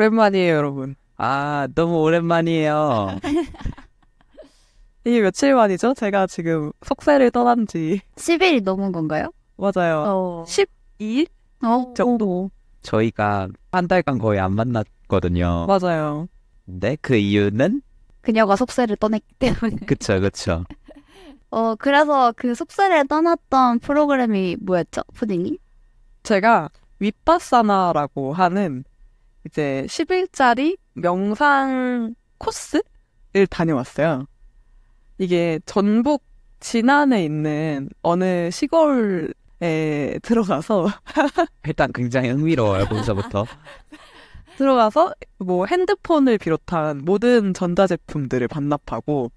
오랜만이에요, 여러분. 아, 너무 오랜만이에요. 이게 며칠 만이죠? 제가 지금 속세를 떠난 지. 10일이 넘은 건가요? 맞아요. 12일 정도. 저희가 한 달간 거의 안 만났거든요. 맞아요. 근데 그 이유는? 그녀가 속세를 떠냈기 때문에. 그쵸. 그래서 그 속세를 떠났던 프로그램이 뭐였죠, 푸딩이? 제가 윗바사나라고 하는 이제 10일짜리 명상 코스를 다녀왔어요. 이게 전북 진안에 있는 어느 시골에 들어가서 일단 굉장히 흥미로워요, 벌써부터. 들어가서 뭐 핸드폰을 비롯한 모든 전자제품들을 반납하고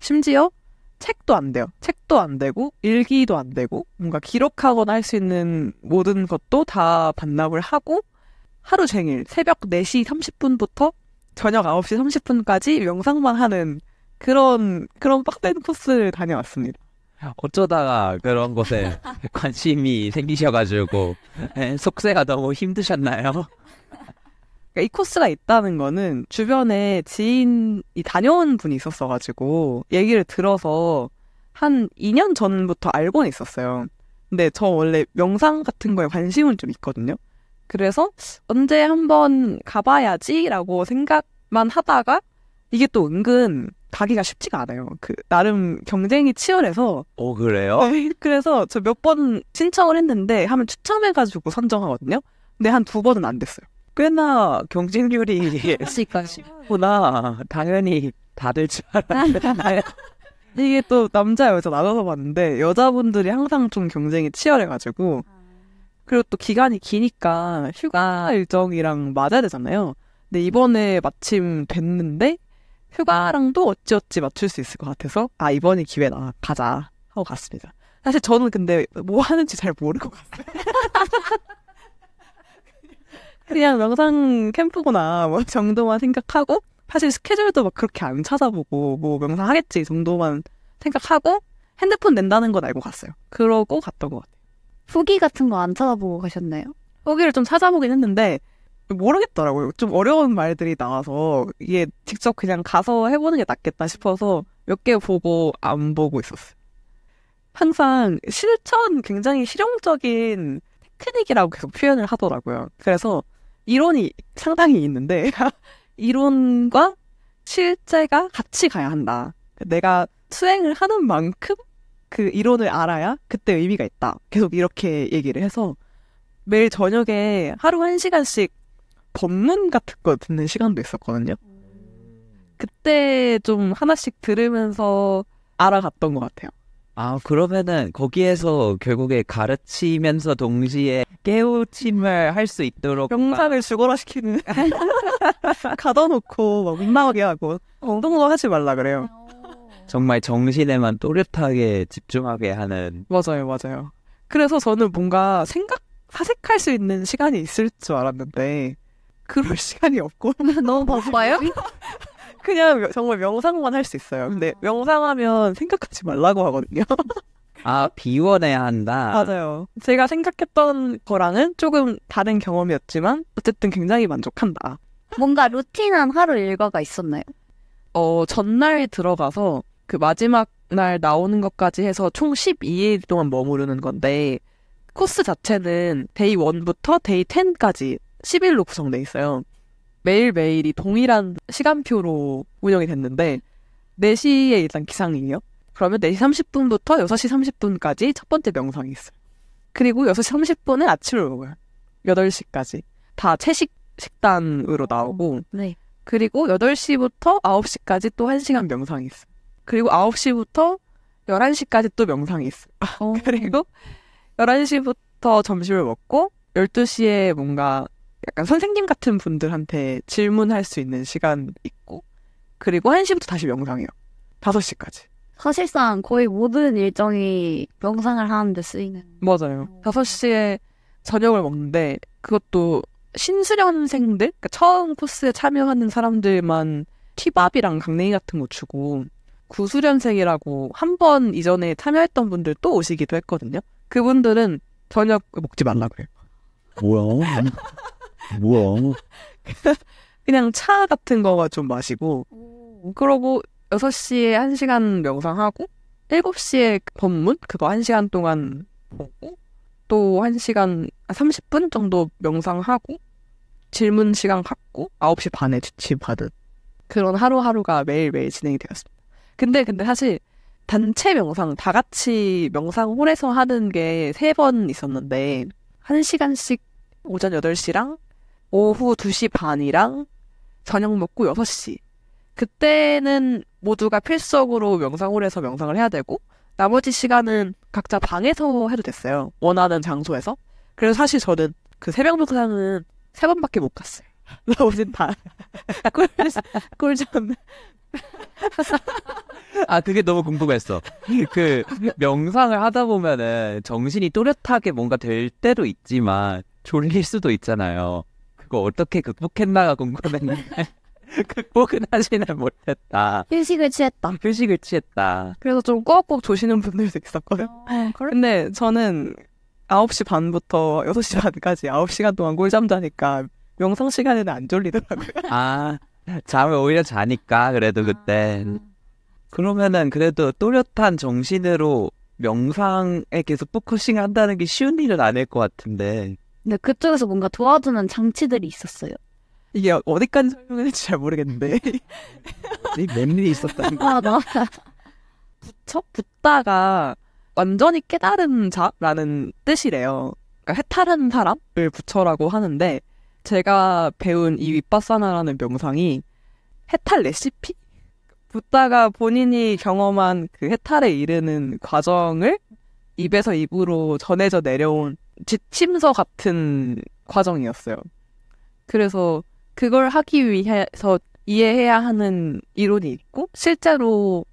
심지어 책도 안 돼요. 책도 안 되고 일기도 안 되고 뭔가 기록하거나 할 수 있는 모든 것도 다 반납을 하고 하루 종일 새벽 4시 30분부터 저녁 9시 30분까지 명상만 하는 그런 빡센 코스를 다녀왔습니다. 어쩌다가 그런 곳에 관심이 생기셔가지고 속세가 너무 힘드셨나요? 그러니까 이 코스가 있다는 거는 주변에 지인이 다녀온 분이 있었어가지고 얘기를 들어서 한 2년 전부터 알고는 있었어요. 근데 저 원래 명상 같은 거에 관심은 좀 있거든요. 그래서 언제 한번 가봐야지라고 생각만 하다가 이게 또 은근 가기가 쉽지가 않아요. 나름 경쟁이 치열해서. 오, 그래요? 네, 그래서 저 몇 번 신청을 했는데 하면 추첨해가지고 선정하거든요. 근데 한 2번은 안 됐어요. 꽤나 경쟁률이 그러니까요. 구나. 당연히 다들 줄 알았는데. 이게 또 남자 여자 나눠서 봤는데 여자분들이 항상 좀 경쟁이 치열해가지고 그리고 또 기간이 기니까 휴가 일정이랑 맞아야 되잖아요. 근데 이번에 마침 됐는데 휴가랑도 어찌어찌 맞출 수 있을 것 같아서 이번이 기회다 가자 하고 갔습니다. 사실 저는 근데 뭐 하는지 잘 모르고 갔어요. 그냥 명상 캠프구나 뭐 정도만 생각하고 사실 스케줄도 막 그렇게 안 찾아보고 뭐 명상 하겠지 정도만 생각하고 핸드폰 낸다는 건 알고 갔어요. 그러고 갔던 것 같아요. 후기 같은 거 안 찾아보고 가셨나요? 후기를 좀 찾아보긴 했는데 모르겠더라고요. 좀 어려운 말들이 나와서 이게 직접 그냥 가서 해보는 게 낫겠다 싶어서 몇 개 보고 안 보고 있었어요. 항상 굉장히 실용적인 테크닉이라고 계속 표현을 하더라고요. 그래서 이론이 상당히 있는데 이론과 실제가 같이 가야 한다. 내가 수행을 하는 만큼 그 이론을 알아야 그때 의미가 있다. 계속 이렇게 얘기를 해서 매일 저녁에 하루 1시간씩 법문 같은 거 듣는 시간도 있었거든요. 그때 좀 하나씩 들으면서 알아갔던 것 같아요. 아, 그러면은 거기에서 결국에 가르치면서 동시에 깨우침을 할 수 있도록 명상을 죽어라시키는 가둬놓고 막 민망하게 하고 운동도 하지 말라 그래요. 정말 정신에만 또렷하게 집중하게 하는. 맞아요. 그래서 저는 뭔가 사색할 수 있는 시간이 있을 줄 알았는데 그럴 시간이 없고 너무 바빠요? 그냥 정말 명상만 할 수 있어요. 근데 명상하면 생각하지 말라고 하거든요. 아, 비워내야 한다. 맞아요. 제가 생각했던 거랑은 조금 다른 경험이었지만 어쨌든 굉장히 만족한다. 뭔가 루틴한 하루 일과가 있었나요? 전날 들어가서 그 마지막 날 나오는 것까지 해서 총 12일 동안 머무르는 건데 코스 자체는 데이 1부터 데이 10까지 10일로 구성돼 있어요. 매일매일이 동일한 시간표로 운영이 됐는데 4시에 일단 기상이에요. 그러면 4시 30분부터 6시 30분까지 첫 번째 명상이 있어요. 그리고 6시 30분에 아침을 먹어요. 8시까지. 다 채식 식단으로 나오고 네. 그리고 8시부터 9시까지 또 1시간 명상이 있어요. 그리고 9시부터 11시까지 또 명상이 있어요. 그리고 11시부터 점심을 먹고 12시에 뭔가 약간 선생님 같은 분들한테 질문할 수 있는 시간 있고 그리고 1시부터 다시 명상해요. 5시까지. 사실상 거의 모든 일정이 명상을 하는데 쓰이는. 맞아요. 5시에 저녁을 먹는데 그것도 신수련생들, 그러니까 처음 코스에 참여하는 사람들만 튀밥이랑 강냉이 같은 거 주고 구수련생이라고 한 번 이전에 참여했던 분들 또 오시기도 했거든요. 그분들은 저녁 먹지 말라 그래요. 뭐야? 그냥 차 같은 거가 좀 마시고 그러고 6시에 1시간 명상하고 7시에 법문 그거 1시간 동안 보고 또 1시간 30분 정도 명상하고 질문 시간 갖고 9시 반에 지침받은 그런 하루하루가 매일매일 진행이 되었습니다. 근데 사실 단체 명상 다 같이 명상홀에서 하는 게 3번 있었는데 1시간씩 오전 8시랑 오후 2시 반이랑 저녁 먹고 6시 그때는 모두가 필수적으로 명상홀에서 명상을 해야 되고 나머지 시간은 각자 방에서 해도 됐어요. 원하는 장소에서. 그래서 사실 저는 그 새벽 명상은 3번밖에 못 갔어요. 나머진 다 꿀잠. 아, 그게 너무 궁금했어. 그 명상을 하다 보면은 정신이 또렷하게 뭔가 될 때도 있지만 졸릴 수도 있잖아요. 그거 어떻게 극복했나가 궁금했는데 극복은 하지는 못했다. 휴식을 취했다. 휴식을 취했다. 그래서 좀 꾸벅꾸벅 조시는 분들도 있었거든요. 그래? 근데 저는 9시 반부터 6시 반까지 9시간 동안 꿀잠 자니까 명상 시간에는 안 졸리더라고요. 아, 잠을 오히려 자니까 그래도 그때. 그러면은 그래도 또렷한 정신으로 명상에 계속 포커싱 한다는 게 쉬운 일은 아닐 것 같은데. 근데 그쪽에서 뭔가 도와주는 장치들이 있었어요. 이게 어디까지 설명해야 될지 잘 모르겠는데 웬일이 있었다는 거. 아, 나. 붓다가 완전히 깨달은 자라는 뜻이래요. 그러니까 해탈한 사람을 부처라고 하는데 제가 배운 이 윗바사나라는 명상이 해탈 레시피? 붓다가 본인이 경험한 그 해탈에 이르는 과정을 입에서 입으로 전해져 내려온 지침서 같은 과정이었어요. 그래서 그걸 하기 위해서 이해해야 하는 이론이 있고 실제로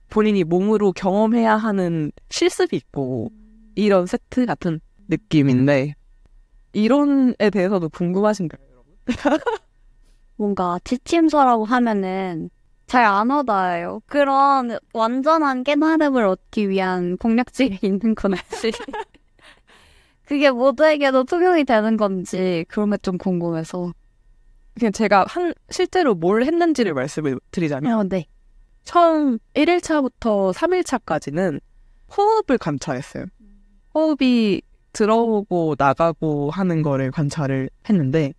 본인이 몸으로 경험해야 하는 실습이 있고 이런 세트 같은 느낌인데 이론에 대해서도 궁금하신가요, 여러분? 뭔가 지침서라고 하면은 잘 안 와닿아요. 그런 완전한 깨달음을 얻기 위한 공략질이 있는 건지 그게 모두에게도 통용이 되는 건지 그런 게 좀 궁금해서. 그냥 제가 실제로 뭘 했는지를 말씀을 드리자면 네. 처음 1일차부터 3일차까지는 호흡을 관찰했어요. 호흡이 들어오고 나가고 하는 거를 관찰을 했는데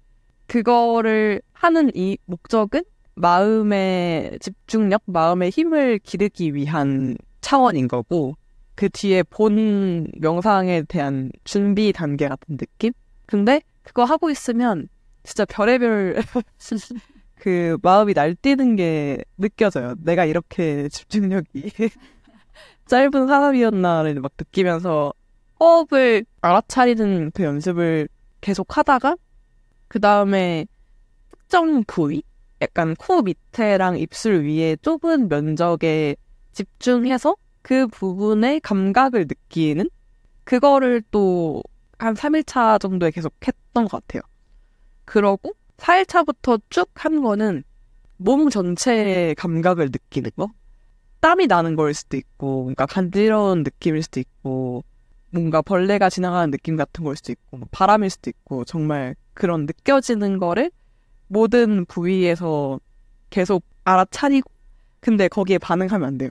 그거를 하는 이 목적은 마음의 집중력, 마음의 힘을 기르기 위한 차원인 거고 그 뒤에 본 명상에 대한 준비 단계 같은 느낌? 근데 그거 하고 있으면 진짜 별의별 그 마음이 날뛰는 게 느껴져요. 내가 이렇게 집중력이 짧은 사람이었나를 막 느끼면서 호흡을 알아차리는 그 연습을 계속 하다가 그 다음에 특정 부위? 약간 코 밑에랑 입술 위에 좁은 면적에 집중해서 그 부분의 감각을 느끼는 그거를 또 한 3일차 정도에 계속 했던 것 같아요. 그러고 4일차부터 쭉 한 거는 몸 전체의 감각을 느끼는 거? 땀이 나는 거일 수도 있고 뭔가 간지러운 느낌일 수도 있고 뭔가 벌레가 지나가는 느낌 같은 거일 수도 있고 뭐 바람일 수도 있고 정말 그런 느껴지는 거를 모든 부위에서 계속 알아차리고 근데 거기에 반응하면 안 돼요.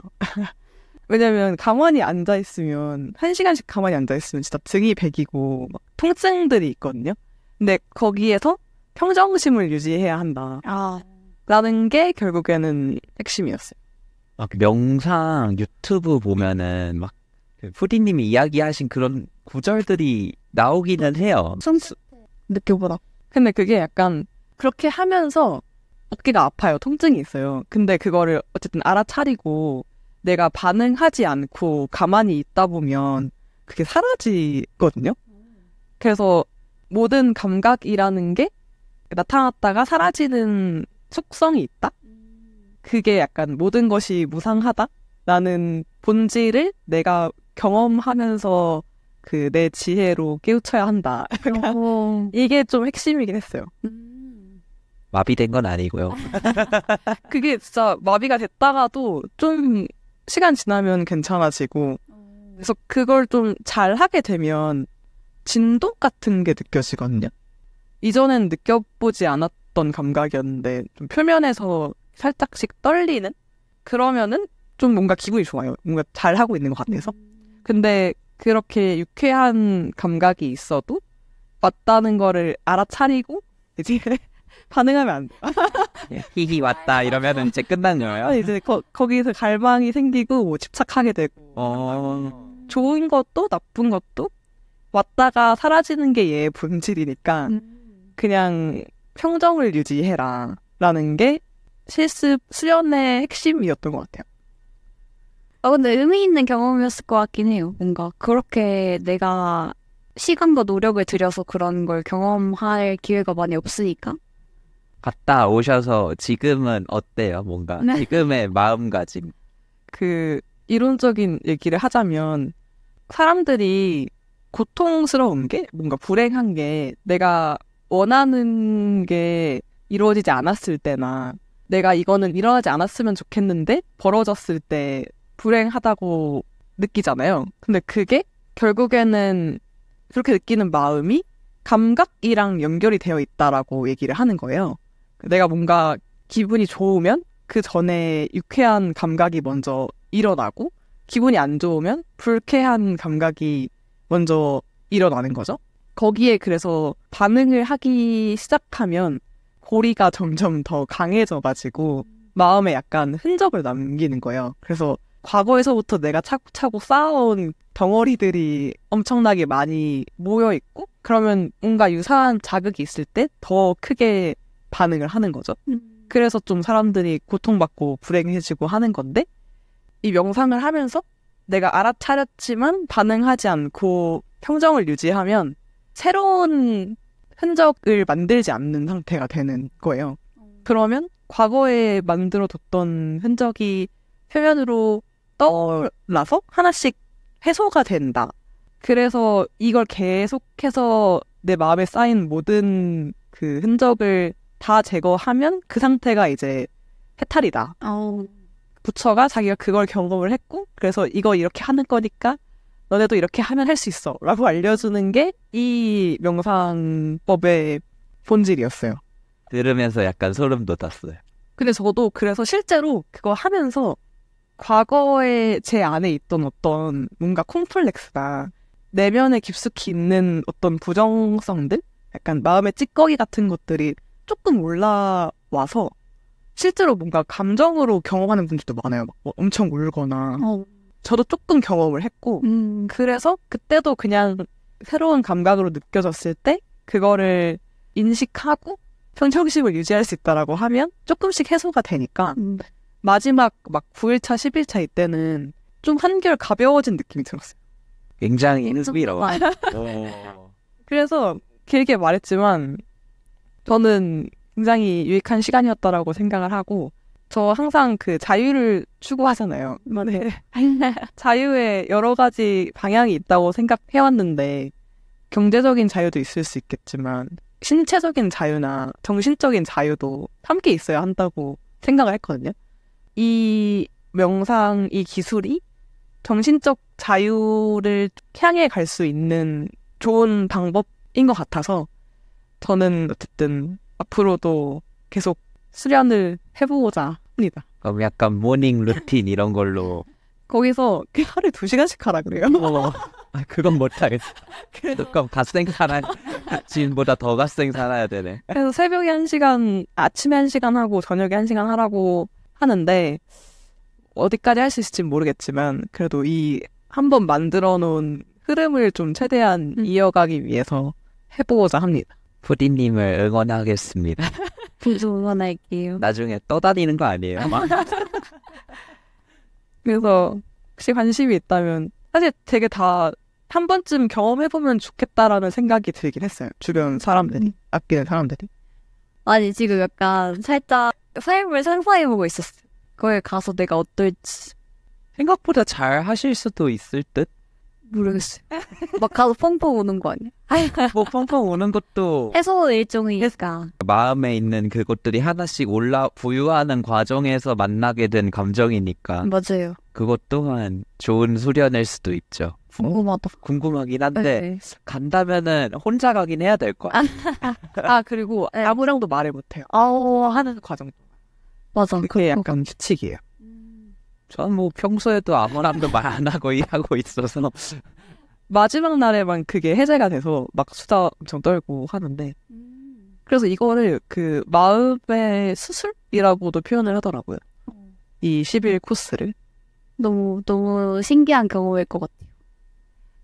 왜냐면 가만히 앉아있으면 1시간씩 가만히 앉아있으면 진짜 등이 베기고 막 통증들이 있거든요. 근데 거기에서 평정심을 유지해야 한다. 라는 게 결국에는 핵심이었어요. 막 명상 유튜브 보면은 막 그 푸디님이 이야기하신 그런 구절들이 나오기는 해요. 느껴보다. 근데 그게 약간 그렇게 하면서 어깨가 아파요. 통증이 있어요. 근데 그거를 어쨌든 알아차리고 내가 반응하지 않고 가만히 있다 보면 그게 사라지거든요. 그래서 모든 감각이라는 게 나타났다가 사라지는 속성이 있다? 그게 약간 모든 것이 무상하다라는 본질을 내가 경험하면서 그 내 지혜로 깨우쳐야 한다. 이게 좀 핵심이긴 했어요. 마비된 건 아니고요. 그게 진짜 마비가 됐다가도 좀 시간 지나면 괜찮아지고 그래서 그걸 좀 잘하게 되면 진도 같은 게 느껴지거든요. 이전엔 느껴보지 않았던 가벼웠던 감각이었는데 좀 표면에서 살짝씩 떨리는? 그러면은 좀 뭔가 기분이 좋아요. 뭔가 잘하고 있는 것 같아서. 근데 그렇게 유쾌한 감각이 있어도 왔다는 거를 알아차리고 이제 반응하면 안 돼요. 히히 왔다 이러면은 이제 끝난 거예요? 이제 거기서 갈망이 생기고 뭐 집착하게 되고 좋은 것도 나쁜 것도 왔다가 사라지는 게 얘의 본질이니까 그냥 평정을 유지해라 라는 게 실습 수련의 핵심이었던 것 같아요. 근데 의미 있는 경험이었을 것 같긴 해요. 뭔가 그렇게 내가 시간과 노력을 들여서 그런 걸 경험할 기회가 많이 없으니까. 갔다 오셔서 지금은 어때요? 뭔가 네. 지금의 마음가짐. 그 이론적인 얘기를 하자면 사람들이 고통스러운 게 뭔가 불행한 게 내가 원하는 게 이루어지지 않았을 때나 내가 이거는 일어나지 않았으면 좋겠는데 벌어졌을 때 불행하다고 느끼잖아요. 근데 그게 결국에는 그렇게 느끼는 마음이 감각이랑 연결이 되어 있다라고 얘기를 하는 거예요. 내가 뭔가 기분이 좋으면 그 전에 유쾌한 감각이 먼저 일어나고 기분이 안 좋으면 불쾌한 감각이 먼저 일어나는 거죠. 거기에 그래서 반응을 하기 시작하면 고리가 점점 더 강해져가지고 마음에 약간 흔적을 남기는 거예요. 그래서 과거에서부터 내가 차곡차곡 쌓아온 덩어리들이 엄청나게 많이 모여있고 그러면 뭔가 유사한 자극이 있을 때 더 크게 반응을 하는 거죠. 그래서 좀 사람들이 고통받고 불행해지고 하는 건데 이 명상을 하면서 내가 알아차렸지만 반응하지 않고 평정을 유지하면 새로운 흔적을 만들지 않는 상태가 되는 거예요. 그러면 과거에 만들어뒀던 흔적이 표면으로 떠올라서 하나씩 해소가 된다. 그래서 이걸 계속해서 내 마음에 쌓인 모든 그 흔적을 다 제거하면 그 상태가 이제 해탈이다. 부처가 자기가 그걸 경험을 했고 그래서 이거 이렇게 하는 거니까 너네도 이렇게 하면 할 수 있어 라고 알려주는 게 이 명상법의 본질이었어요. 들으면서 약간 소름 돋았어요. 근데 저도 그래서 실제로 그거 하면서 과거에 제 안에 있던 어떤 뭔가 콤플렉스나 내면에 깊숙이 있는 어떤 부정성들? 약간 마음의 찌꺼기 같은 것들이 조금 올라와서 실제로 뭔가 감정으로 경험하는 분들도 많아요. 막 뭐 엄청 울거나. 저도 조금 경험을 했고 그래서 그때도 그냥 새로운 감각으로 느껴졌을 때 그거를 인식하고 평정심을 유지할 수 있다라고 하면 조금씩 해소가 되니까 마지막 막 9일차, 10일차 이때는 좀 한결 가벼워진 느낌이 들었어요. 굉장히 흥미로워. 그래서 길게 말했지만 저는 굉장히 유익한 시간이었다라고 생각을 하고 저 항상 그 자유를 추구하잖아요. 네. 자유에 여러 가지 방향이 있다고 생각해왔는데 경제적인 자유도 있을 수 있겠지만 신체적인 자유나 정신적인 자유도 함께 있어야 한다고 생각을 했거든요. 이 명상, 이 기술이 정신적 자유를 향해 갈 수 있는 좋은 방법인 것 같아서 저는 어쨌든 앞으로도 계속 수련을 해보고자 합니다. 그럼 약간 모닝 루틴 이런 걸로. 거기서 하루에 2시간씩 하라 그래요. 그건 못하겠어. 그럼 갓생 살아. 지금보다 더 갓생 살아야 되네. 그래서 새벽에 1시간, 아침에 1시간 하고 저녁에 1시간 하라고 하는데 어디까지 할 수 있을지는 모르겠지만 그래도 이 한번 만들어 놓은 흐름을 좀 최대한 이어가기 위해서 해보고자 합니다. 푸디님을 응원하겠습니다. 저도 응원할게요. 나중에 떠다니는 거 아니에요? 그래서 혹시 관심이 있다면 사실 되게 다 한 번쯤 경험해보면 좋겠다라는 생각이 들긴 했어요. 주변 사람들이, 아끼는 사람들이. 아니 지금 약간 살짝 삶을 상상해보고 있었어요. 거기 가서 내가 어떨지 생각보다 잘 하실 수도 있을 듯? 모르겠어요. 막 가서 펑펑 우는 거 아니야? 뭐 펑펑 우는 것도 해소 일종이니까. 마음에 있는 그것들이 하나씩 부유하는 과정에서 만나게 된 감정이니까 맞아요. 그것 또한 좋은 수련일 수도 있죠. 궁금하다. 궁금하긴 한데 네. 간다면은 혼자 가긴 해야 될 거야. 그리고 네. 아무랑도 말을 못해요. 아우, 하는 과정. 맞아. 그게 약간 규칙이에요. 전 뭐 평소에도 아무랑도 말 안 하고 일하고 있어서 마지막 날에만 그게 해제가 돼서 막 수다 엄청 떨고 하는데 그래서 이거를 그 마음의 수술이라고도 표현을 하더라고요. 이 10일 코스를. 너무, 너무 신기한 경험일 것 같아요.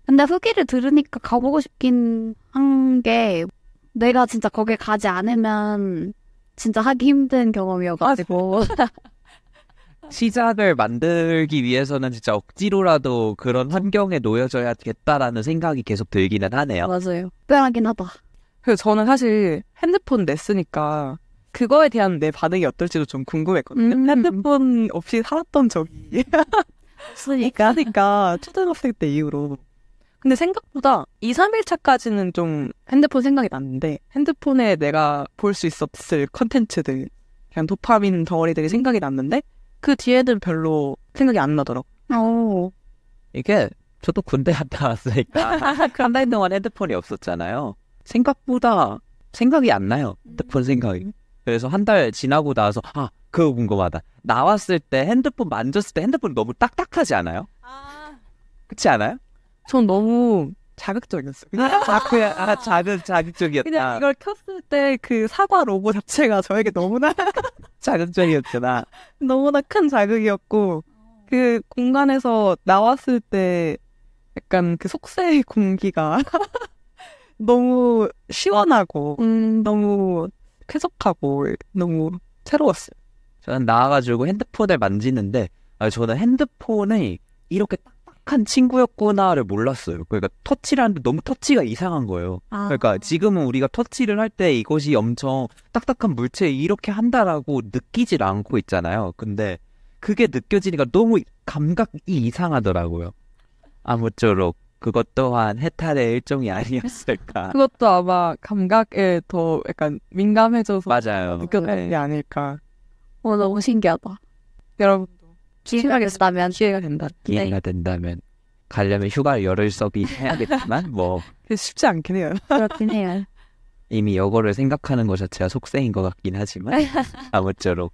근데 후기를 들으니까 가보고 싶긴 한 게, 내가 진짜 거길 가지 않으면 진짜 하기 힘든 경험이어가지고. 시작을 만들기 위해서는 진짜 억지로라도 그런 환경에 놓여져야겠다라는 생각이 계속 들기는 하네요. 맞아요. 특별하긴 하다. 그래서 저는 사실 핸드폰 냈으니까 그거에 대한 내 반응이 어떨지도 좀 궁금했거든요. 핸드폰 없이 살았던 적이 있으니까 초등학생 때 이후로. 근데 생각보다 2, 3일 차까지는 좀 핸드폰 생각이 났는데 핸드폰에 내가 볼 수 있었을 컨텐츠들 그냥 도파민 덩어리들이 생각이 났는데 그 뒤에는 별로 생각이 안 나더라고. 이게 저도 군대 갔다 왔으니까 한 달 동안 핸드폰이 없었잖아요. 생각보다 생각이 안 나요. 핸드폰 생각이. 그래서 한 달 지나고 나서 그거 궁금하다. 나왔을 때 핸드폰 만졌을 때 핸드폰 너무 딱딱하지 않아요? 그렇지 않아요? 전 너무 자극적이었어요. 자극적이었다. 그냥 이걸 켰을 때 그 사과 로고 자체가 저에게 너무나 자극적이었구나. 너무나 큰 자극이었고 그 공간에서 나왔을 때 약간 그 속세의 공기가 너무 시원하고 너무 쾌적하고 너무 새로웠어요. 저는 나와가지고 핸드폰을 만지는데 저는 핸드폰이 이렇게 딱딱한 친구였구나를 몰랐어요. 그러니까 터치를 하는데 너무 터치가 이상한 거예요. 그러니까 지금은 우리가 터치를 할 때 이것이 엄청 딱딱한 물체에 이렇게 한다라고 느끼질 않고 있잖아요. 근데 그게 느껴지니까 너무 감각이 이상하더라고요. 아무쪼록 그것 또한 해탈의 일종이 아니었을까. 그것도 아마 감각에 더 약간 민감해져서 맞아요. 느꼈던 게 아닐까. 너무 신기하다. 여러분도 기회가 된다면. 기회가 된다. 기회가 된다면 가려면 휴가를 열흘 써비 해야겠지만 뭐 쉽지 않긴 해요. 그렇긴 해요. 이미 여거를 생각하는 것 자체가 속세인 것 같긴 하지만 아무쪼록